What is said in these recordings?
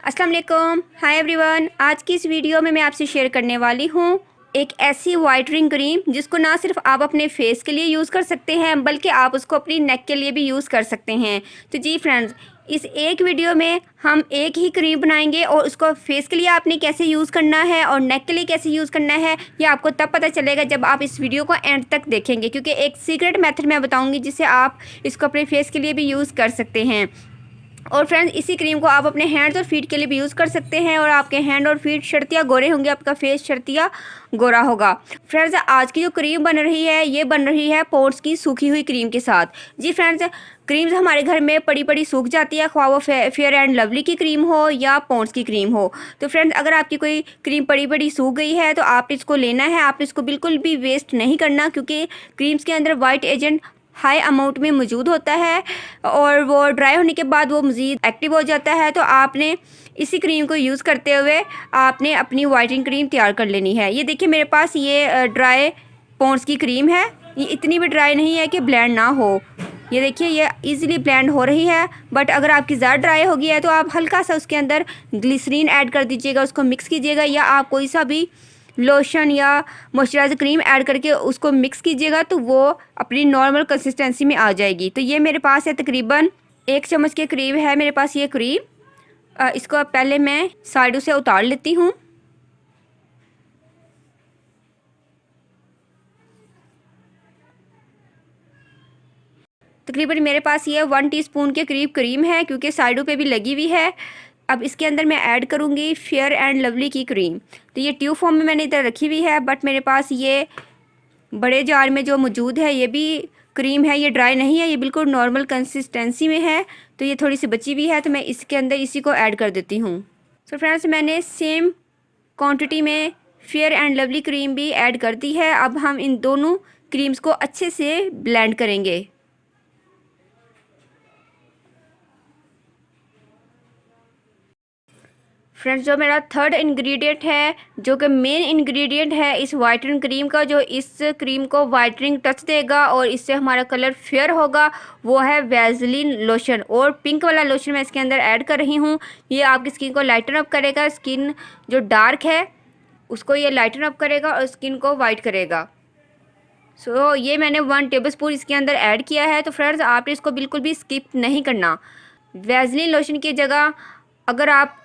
अस्सलाम वालेकुम, hi everyone. आज की इस वीडियो में मैं आपसे शेयर करने वाली हूँ एक ऐसी वाइटनिंग क्रीम जिसको ना सिर्फ आप अपने फेस के लिए यूज़ कर सकते हैं बल्कि आप उसको अपनी नेक के लिए भी यूज़ कर सकते हैं। तो जी फ्रेंड्स, इस एक वीडियो में हम एक ही क्रीम बनाएंगे और उसको फेस के लिए आपने कैसे यूज़ करना है और नेक के लिए कैसे यूज़ करना है ये आपको तब पता चलेगा जब आप इस वीडियो को एंड तक देखेंगे, क्योंकि एक सीक्रेट मेथड मैं बताऊँगी जिससे आप इसको अपने फेस के लिए भी यूज़ कर सकते हैं। और फ्रेंड्स, इसी क्रीम को आप अपने हैंड्स और फीट के लिए भी यूज़ कर सकते हैं और आपके हैंड और फीट शर्तिया गोरे होंगे, आपका फेस शर्तिया गोरा होगा। फ्रेंड्स, आज की जो क्रीम बन रही है ये बन रही है पॉन्ड्स की सूखी हुई क्रीम के साथ। जी फ्रेंड्स, क्रीम्स हमारे घर में पड़ी पड़ी सूख जाती है, ख्वाह वो फेयर एंड लवली की क्रीम हो या पॉन्ड्स की क्रीम हो। तो फ्रेंड्स, अगर आपकी कोई क्रीम पड़ी पड़ी सूख गई है तो आप इसको लेना है, आप इसको बिल्कुल भी वेस्ट नहीं करना, क्योंकि क्रीम्स के अंदर वाइट एजेंट हाई अमाउंट में मौजूद होता है और वो ड्राई होने के बाद वो मज़ीद एक्टिव हो जाता है। तो आपने इसी क्रीम को यूज़ करते हुए आपने अपनी वाइटनिंग क्रीम तैयार कर लेनी है। ये देखिए मेरे पास ये ड्राई पॉन्ड्स की क्रीम है। ये इतनी भी ड्राई नहीं है कि ब्लेंड ना हो। ये देखिए ये इजीली ब्लेंड हो रही है, बट अगर आपकी ज़्यादा ड्राई हो गई है तो आप हल्का सा उसके अंदर ग्लिसरीन ऐड कर दीजिएगा, उसको मिक्स कीजिएगा, या आप कोई सा भी लोशन या मॉइस्चराइजर क्रीम ऐड करके उसको मिक्स कीजिएगा तो वो अपनी नॉर्मल कंसिस्टेंसी में आ जाएगी। तो ये मेरे पास है तकरीबन 1 चम्मच के करीब है मेरे पास ये क्रीम। इसको पहले मैं साइडों से उतार लेती हूँ। तकरीबन मेरे पास ये 1 टीस्पून के करीब क्रीम है, क्योंकि साइडों पे भी लगी हुई है। अब इसके अंदर मैं ऐड करूँगी फेयर एंड लवली की क्रीम। तो ये ट्यूब फॉर्म में मैंने इधर रखी हुई है, बट मेरे पास ये बड़े जार में जो मौजूद है ये भी क्रीम है। ये ड्राई नहीं है, ये बिल्कुल नॉर्मल कंसिस्टेंसी में है। तो ये थोड़ी सी बची हुई है तो मैं इसके अंदर इसी को ऐड कर देती हूँ। सो फ्रेंड्स, मैंने सेम क्वांटिटी में फेयर एंड लवली क्रीम भी ऐड कर दी है। अब हम इन दोनों क्रीम्स को अच्छे से ब्लेंड करेंगे। फ्रेंड्स, जो मेरा थर्ड इंग्रेडिएंट है, जो कि मेन इंग्रेडिएंट है इस वाइटनिंग क्रीम का, जो इस क्रीम को वाइटनिंग टच देगा और इससे हमारा कलर फेयर होगा, वो है वैसलीन लोशन। और पिंक वाला लोशन मैं इसके अंदर ऐड कर रही हूँ। ये आपकी स्किन को लाइटन अप करेगा, स्किन जो डार्क है उसको ये लाइटन अप करेगा और स्किन को वाइट करेगा। ये मैंने 1 टेबलस्पून इसके अंदर ऐड किया है। तो फ्रेंड्स, आपने इसको बिल्कुल भी स्किप नहीं करना। वैसलीन लोशन की जगह अगर आप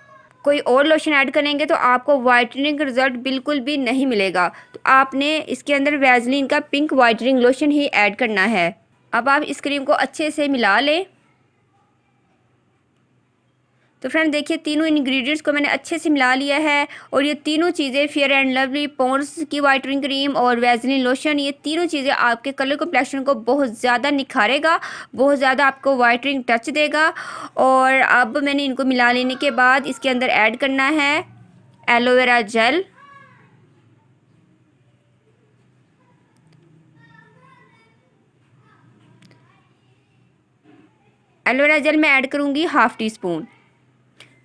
कोई और लोशन ऐड करेंगे तो आपको वाइटनिंग रिज़ल्ट बिल्कुल भी नहीं मिलेगा। तो आपने इसके अंदर वैसलीन का पिंक वाइटनिंग लोशन ही ऐड करना है। अब आप इस क्रीम को अच्छे से मिला लें। तो फ्रेंड देखिए, तीनों इंग्रेडिएंट्स को मैंने अच्छे से मिला लिया है और ये तीनों चीज़ें फेयर एंड लवली, पॉन्ड्स की वाइटनिंग क्रीम और वैसलीन लोशन, ये तीनों चीज़ें आपके कलर कॉम्प्लेक्शन को बहुत ज़्यादा निखारेगा, बहुत ज़्यादा आपको वाइटनिंग टच देगा। और अब मैंने इनको मिला लेने के बाद इसके अंदर ऐड करना है एलोवेरा जेल। एलोवेरा जेल मैं ऐड करूँगी 1/2 टीस्पून।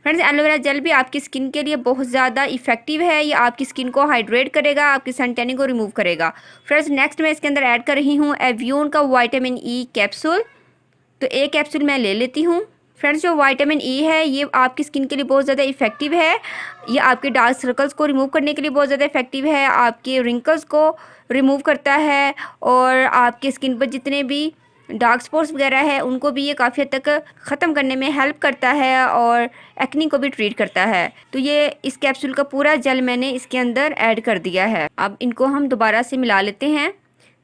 फ्रेंड्स, एलोवेरा जेल भी आपकी स्किन के लिए बहुत ज़्यादा इफेक्टिव है। ये आपकी स्किन को हाइड्रेट करेगा, आपकी सन टैनिंग को रिमूव करेगा। फ्रेंड्स, नेक्स्ट मैं इसके अंदर ऐड कर रही हूँ एवियन का विटामिन ई कैप्सूल। तो एक कैप्सूल मैं ले लेती हूँ। फ्रेंड्स, जो विटामिन ई है ये आपकी स्किन के लिए बहुत ज़्यादा इफेक्टिव है। ये आपके डार्क सर्कल्स को रिमूव करने के लिए बहुत ज़्यादा इफेक्टिव है, आपके रिंकल्स को रिमूव करता है और आपकी स्किन पर जितने भी डार्क स्पॉट्स वगैरह है उनको भी ये काफ़ी हद तक ख़त्म करने में हेल्प करता है और एक्नी को भी ट्रीट करता है। तो ये इस कैप्सूल का पूरा जेल मैंने इसके अंदर ऐड कर दिया है। अब इनको हम दोबारा से मिला लेते हैं।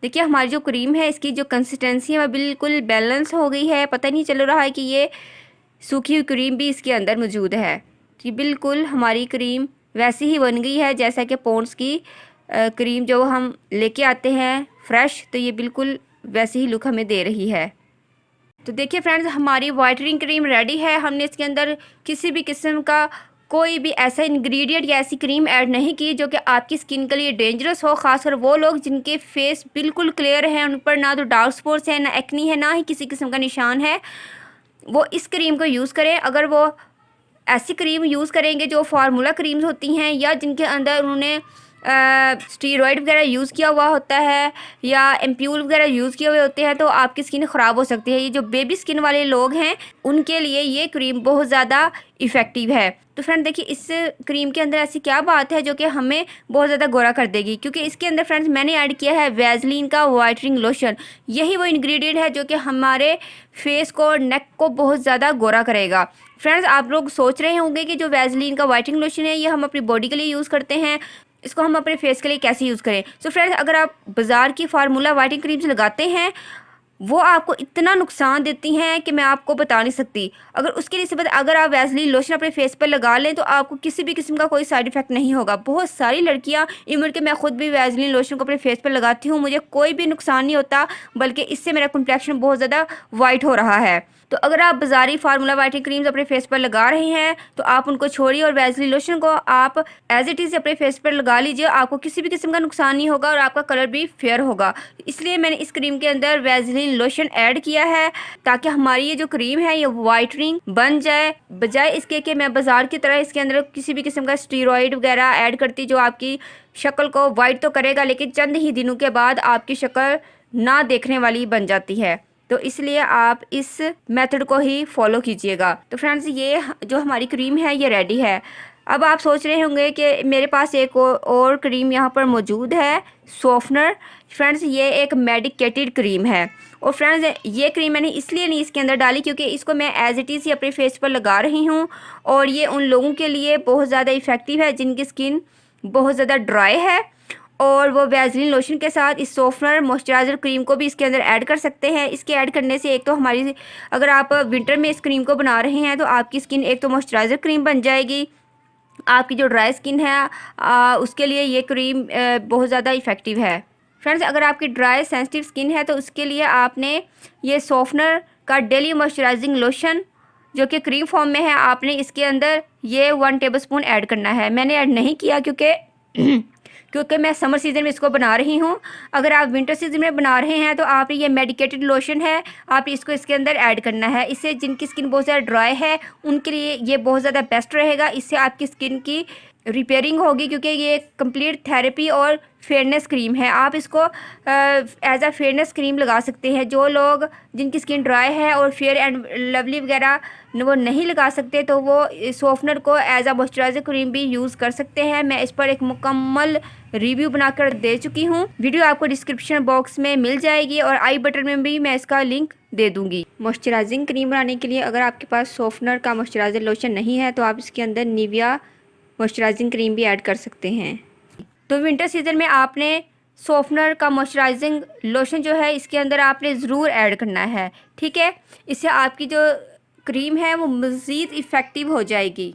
देखिए, हमारी जो क्रीम है इसकी जो कंसिस्टेंसी है वह बिल्कुल बैलेंस हो गई है। पता नहीं चल रहा है कि ये सूखी हुई क्रीम भी इसके अंदर मौजूद है। तो ये बिल्कुल हमारी क्रीम वैसी ही बन गई है जैसा कि पॉन्ड्स की क्रीम जो हम लेके आते हैं फ्रेश, तो ये बिल्कुल वैसी ही लुक हमें दे रही है। तो देखिए फ्रेंड्स, हमारी वाइटनिंग क्रीम रेडी है। हमने इसके अंदर किसी भी किस्म का कोई भी ऐसा इंग्रेडिएंट या ऐसी क्रीम ऐड नहीं की जो कि आपकी स्किन के लिए डेंजरस हो। खासकर वो लोग जिनके फेस बिल्कुल क्लियर हैं, उन पर ना तो डार्क स्पॉट्स हैं, ना एक्नी है, ना ही किसी किस्म का निशान है, वो इस क्रीम को यूज़ करें। अगर वो ऐसी क्रीम यूज़ करेंगे जो फार्मूला क्रीम्स होती हैं या जिनके अंदर उन्होंने स्टीरॉइड वगैरह यूज़ किया हुआ होता है या एम्प्यूल वगैरह यूज़ किए हुए होते हैं तो आपकी स्किन ख़राब हो सकती है। ये जो बेबी स्किन वाले लोग हैं उनके लिए ये क्रीम बहुत ज़्यादा इफ़ेक्टिव है। तो फ्रेंड देखिए, इस क्रीम के अंदर ऐसी क्या बात है जो कि हमें बहुत ज़्यादा गोरा कर देगी, क्योंकि इसके अंदर फ्रेंड्स मैंने ऐड किया है वैसलीन का वाइटनिंग लोशन। यही वो इंग्रेडिएंट है जो कि हमारे फेस को, नेक को बहुत ज़्यादा गोरा करेगा। फ्रेंड्स आप लोग सोच रहे होंगे कि जो वैसलीन का वाइटनिंग लोशन है ये हम अपनी बॉडी के लिए यूज़ करते हैं, इसको हम अपने फेस के लिए कैसे यूज़ करें। सो फ्रेंड्स, अगर आप बाज़ार की फार्मूला वाइटनिंग क्रीम्स लगाते हैं वो आपको इतना नुकसान देती हैं कि मैं आपको बता नहीं सकती। अगर उसके निस्बत अगर आप वैसलीन लोशन अपने फेस पर लगा लें तो आपको किसी भी किस्म का कोई साइड इफ़ेक्ट नहीं होगा। बहुत सारी लड़कियां, इवन कि मैं खुद भी वैसलीन लोशन को अपने फेस पर लगाती हूँ, मुझे कोई भी नुकसान नहीं होता, बल्कि इससे मेरा कॉम्प्लेक्शन बहुत ज़्यादा वाइट हो रहा है। तो अगर आप बाज़ारी फार्मूला वाइटनिंग क्रीम्स अपने फेस पर लगा रहे हैं तो आप उनको छोड़िए और वैसलीन लोशन को आप एज इट इज़ अपने फेस पर लगा लीजिए। आपको किसी भी किस्म का नुकसान नहीं होगा और आपका कलर भी फेयर होगा। इसलिए मैंने इस क्रीम के अंदर वैसलीन लोशन ऐड किया है ताकि हमारी ये जो क्रीम है ये वाइटनिंग बन जाए, बजाय इसके कि मैं बाज़ार की तरह इसके अंदर किसी भी किस्म का स्टीरॉइड वगैरह ऐड करती जो आपकी शक्ल को वाइट तो करेगा लेकिन चंद ही दिनों के बाद आपकी शक्ल ना देखने वाली बन जाती है। तो इसलिए आप इस मेथड को ही फॉलो कीजिएगा। तो फ्रेंड्स, ये जो हमारी क्रीम है ये रेडी है। अब आप सोच रहे होंगे कि मेरे पास एक और क्रीम यहाँ पर मौजूद है, सॉफ्टनर। फ्रेंड्स, ये एक मेडिकेटेड क्रीम है और फ्रेंड्स ये क्रीम मैंने इसलिए नहीं इसके अंदर डाली क्योंकि इसको मैं एज इट इज़ ही अपने फेस पर लगा रही हूँ और ये उन लोगों के लिए बहुत ज़्यादा इफ़ेक्टिव है जिनकी स्किन बहुत ज़्यादा ड्राई है और वो वैसलीन लोशन के साथ इस सॉफ्टनर मॉइस्चराइज़र क्रीम को भी इसके अंदर ऐड कर सकते हैं। इसके ऐड करने से एक तो हमारी, अगर आप विंटर में इस क्रीम को बना रहे हैं तो आपकी स्किन एक तो मॉइस्चराइज़र क्रीम बन जाएगी, आपकी जो ड्राई स्किन है उसके लिए ये क्रीम बहुत ज़्यादा इफ़ेक्टिव है। फ्रेंड्स, अगर आपकी ड्राई सेंसिटिव स्किन है तो उसके लिए आपने ये सॉफ्टनर का डेली मॉइस्चराइजिंग लोशन जो कि क्रीम फॉर्म में है, आपने इसके अंदर ये 1 टेबलस्पून ऐड करना है। मैंने ऐड नहीं किया क्योंकि मैं समर सीज़न में इसको बना रही हूँ। अगर आप विंटर सीज़न में बना रहे हैं तो आप ये मेडिकेटेड लोशन है, आप इसको इसके अंदर ऐड करना है। इससे जिनकी स्किन बहुत ज़्यादा ड्राई है उनके लिए ये बहुत ज़्यादा बेस्ट रहेगा। इससे आपकी स्किन की रिपेयरिंग होगी क्योंकि ये कंप्लीट थेरेपी और फेयरनेस क्रीम है। आप इसको एज अ फेयरनेस क्रीम लगा सकते हैं। जो लोग जिनकी स्किन ड्राई है और फेयर एंड लवली वगैरह वो नहीं लगा सकते तो वो सॉफ्टनर को एज अ मॉइस्चराइजर क्रीम भी यूज़ कर सकते हैं। मैं इस पर एक मुकम्मल रिव्यू बनाकर दे चुकी हूँ। वीडियो आपको डिस्क्रिप्शन बॉक्स में मिल जाएगी और आई बटन में भी मैं इसका लिंक दे दूँगी। मॉइस्चराइजिंग क्रीम बनाने के लिए अगर आपके पास सॉफ्टनर का मॉइस्चराइजर लोशन नहीं है तो आप इसके अंदर निविया मॉइस्चराइजिंग क्रीम भी ऐड कर सकते हैं। तो विंटर सीज़न में आपने सॉफ्टनर का मॉइस्चराइजिंग लोशन जो है इसके अंदर आपने ज़रूर ऐड करना है, ठीक है। इससे आपकी जो क्रीम है वो मज़ीद इफ़ेक्टिव हो जाएगी।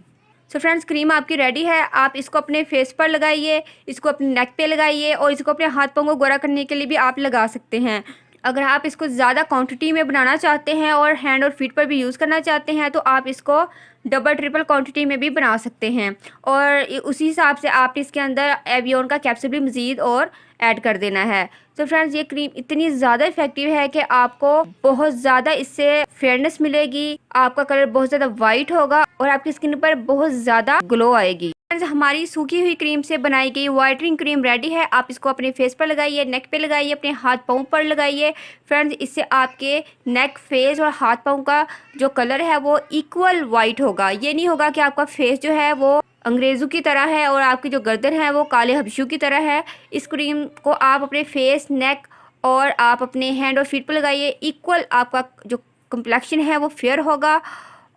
सो फ्रेंड्स, क्रीम आपकी रेडी है। आप इसको अपने फेस पर लगाइए, इसको अपने नेक पे लगाइए और इसको अपने हाथ पाँव को गोरा करने के लिए भी आप लगा सकते हैं। अगर आप इसको ज़्यादा क्वांटिटी में बनाना चाहते हैं और हैंड और फीट पर भी यूज़ करना चाहते हैं तो आप इसको डबल ट्रिपल क्वांटिटी में भी बना सकते हैं और उसी हिसाब से आप इसके अंदर एवियन का कैप्सूल भी मज़ीद और ऐड कर देना है। तो फ्रेंड्स, ये क्रीम इतनी ज़्यादा इफेक्टिव है कि आपको बहुत ज़्यादा इससे फेयरनेस मिलेगी, आपका कलर बहुत ज़्यादा वाइट होगा और आपकी स्किन पर बहुत ज़्यादा ग्लो आएगी। फ्रेंड्स, हमारी सूखी हुई क्रीम से बनाई गई वाइटनिंग क्रीम रेडी है। आप इसको अपने फेस पर लगाइए, नेक पे लगाइए, अपने हाथ पाँव पर लगाइए। फ्रेंड्स, इससे आपके नेक, फेस और हाथ पाँव का जो कलर है वो इक्वल वाइट होगा। ये नहीं होगा कि आपका फेस जो है वो अंग्रेज़ों की तरह है और आपकी जो गर्दन है वो काले हबशू की तरह है। इस क्रीम को आप अपने फेस, नेक और आप अपने हैंड और फीट पर लगाइए। इक्वल आपका जो कम्प्लेक्शन है वो फेयर होगा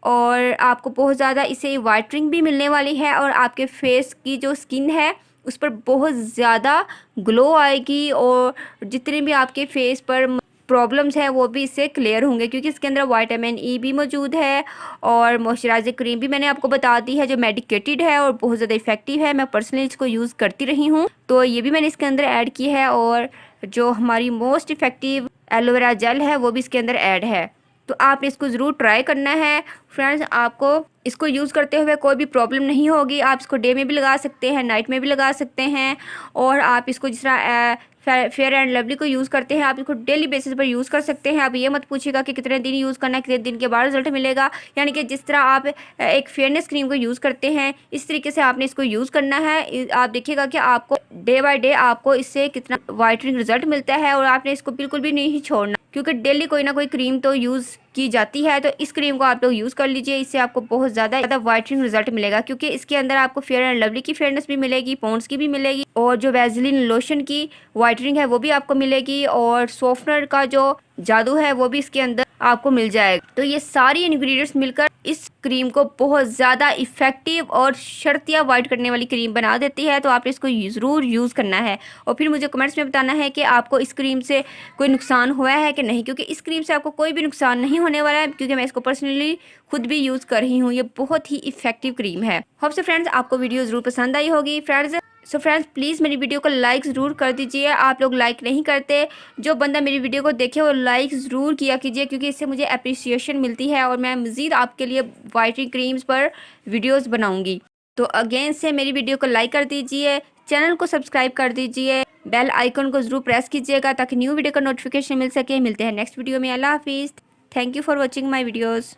और आपको बहुत ज़्यादा इससे वाइटनिंग भी मिलने वाली है और आपके फेस की जो स्किन है उस पर बहुत ज़्यादा ग्लो आएगी और जितने भी आपके फेस पर प्रॉब्लम्स हैं वो भी इससे क्लियर होंगे क्योंकि इसके अंदर विटामिन ई भी मौजूद है और मॉइस्चराइजर क्रीम भी मैंने आपको बता दी है जो मेडिकेटेड है और बहुत ज़्यादा इफेक्टिव है। मैं पर्सनली इसको यूज़ करती रही हूँ तो ये भी मैंने इसके अंदर ऐड की है और जो हमारी मोस्ट इफेक्टिव एलोवेरा जेल है वो भी इसके अंदर ऐड है। तो आपने इसको ज़रूर ट्राई करना है फ्रेंड्स। आपको इसको यूज़ करते हुए कोई भी प्रॉब्लम नहीं होगी। आप इसको डे में भी लगा सकते हैं, नाइट में भी लगा सकते हैं। और आप इसको जिस तरह फेयर एंड लवली को यूज़ करते हैं, आप इसको डेली बेसिस पर यूज़ कर सकते हैं। आप ये मत पूछिएगा कि कितने दिन यूज़ करना है, कितने दिन के बाद रिजल्ट मिलेगा। यानी कि जिस तरह आप एक फेयरनेस क्रीम को यूज़ करते हैं, इस तरीके से आपने इसको यूज़ करना है। आप देखिएगा कि आपको डे बाय डे आपको इससे कितना वाइटनिंग रिजल्ट मिलता है। और आपने इसको बिल्कुल भी नहीं छोड़ना, क्योंकि डेली कोई ना कोई क्रीम तो यूज़ की जाती है। तो इस क्रीम को आप लोग यूज़ कर लीजिए, इससे आपको बहुत ज़्यादा वाइटनिंग रिजल्ट मिलेगा, क्योंकि इसके अंदर आपको फेयर एंड लवली की फेयरनेस भी मिलेगी, पॉन्ड्स की भी मिलेगी, और जो वैसलीन लोशन की वाइटनिंग है वो भी आपको मिलेगी, और सॉफ्टनर का जो जादू है वो भी इसके अंदर आपको मिल जाएगा। तो ये सारी इंग्रेडिएंट्स मिलकर इस क्रीम को बहुत ज़्यादा इफेक्टिव और शर्तिया वाइट करने वाली क्रीम बना देती है। तो आपने इसको ज़रूर यूज़ करना है, और फिर मुझे कमेंट्स में बताना है कि आपको इस क्रीम से कोई नुकसान हुआ है कि नहीं, क्योंकि इस क्रीम से आपको कोई भी नुकसान नहीं होने वाला है, क्योंकि मैं इसको पर्सनली खुद भी यूज़ कर रही हूँ। ये बहुत ही इफेक्टिव क्रीम है। होप सो फ्रेंड्स आपको वीडियो ज़रूर पसंद आई होगी फ्रेंड्स। सो फ्रेंड्स प्लीज़ मेरी वीडियो को लाइक ज़रूर कर दीजिए। आप लोग लाइक नहीं करते, जो बंदा मेरी वीडियो को देखे वो लाइक ज़रूर किया कीजिए, क्योंकि इससे मुझे अप्रिसिएशन मिलती है, और मैं मज़ीद आपके लिए वाइटनिंग क्रीम्स पर वीडियोस बनाऊंगी। तो अगेन से मेरी वीडियो को लाइक कर दीजिए, चैनल को सब्सक्राइब कर दीजिए, बेल आइकन को ज़रूर प्रेस कीजिएगा ताकि न्यू वीडियो का नोटिफिकेशन मिल सके। मिलते हैं नेक्स्ट वीडियो में। अल्लाह हाफिज़। Thank you for watching my videos.